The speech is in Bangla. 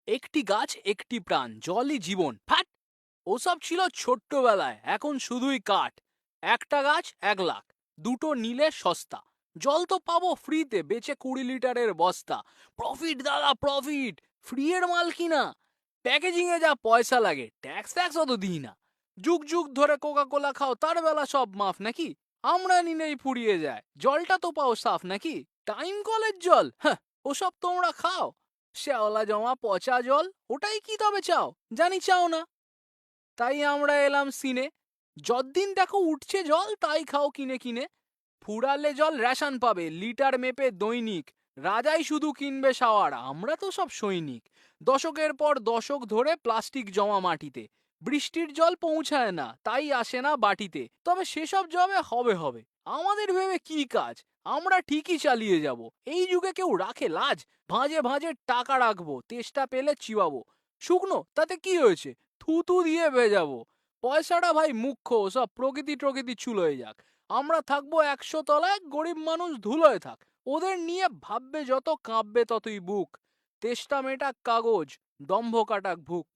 একটি গাছ একটি প্রাণ, জলই জীবন। ফ্যাট! ওসব ছিল ছোট্টবেলায়, এখন শুধুই কাঠ। একটা গাছ 1 লাখ, দুটো নিলে সস্তা। জল তো পাবো ফ্রিতে, বেচে 20 লিটারের বস্তা। প্রফিট দাদা, প্রফিট! ফ্রি এর মাল কিনা। প্যাকেজিং এ যা পয়সা লাগে, ট্যাক্স ট্যাক্স অত দিই না। যুগ যুগ ধরে কোকা কোলা খাও, তার বেলা সব মাফ নাকি? আমরা নিলেই ফুরিয়ে যায়, জলটা তো পাও সাফ নাকি? টাইম কলের জল, হ্যাঁ, ওসব তোমরা খাও। শ্যাওলা জমা পচা জল, ওটাই কি তবে চাও? জানি চাও না। তাই আমরা এলাম সিনে। যতদিন দেখো উঠছে জল, তাই খাও কিনে কিনে। ফুরালে জল রেশন পাবে, লিটার মেপে দৈনিক। রাজাই শুধু কিনবে শাওয়ার, আমরা তো সব সৈনিক। দশকের পর দশক ধরে প্লাস্টিক জমা মাটিতে। বৃষ্টির জল পৌঁছায় না, তাই আসে না বাটিতে। তবে সেসব জবে হবে হবে, আমাদের ভেবে কি কাজ? আমরা ঠিকই চালিয়ে যাব। এই যুগে কেউ রাখে লাজ? ভাঁজে ভাঁজে টাকা রাখবো, তেষ্টা পেলে চিবাবো। শুকনো তাতে কি হয়েছে, থুতু দিয়ে ভেজাবো। পয়সাটা ভাই মুখ্য, সব প্রকৃতি ট্রকৃতি চুলোয় যাক। আমরা থাকবো 100 তলায়, গরিব মানুষ ধুলোয় থাক। ওদের নিয়ে ভাববে যত, কাঁপবে ততই বুক। তেষ্টা মেটাক কাগজ, দম্ভ কাটাক ভুক।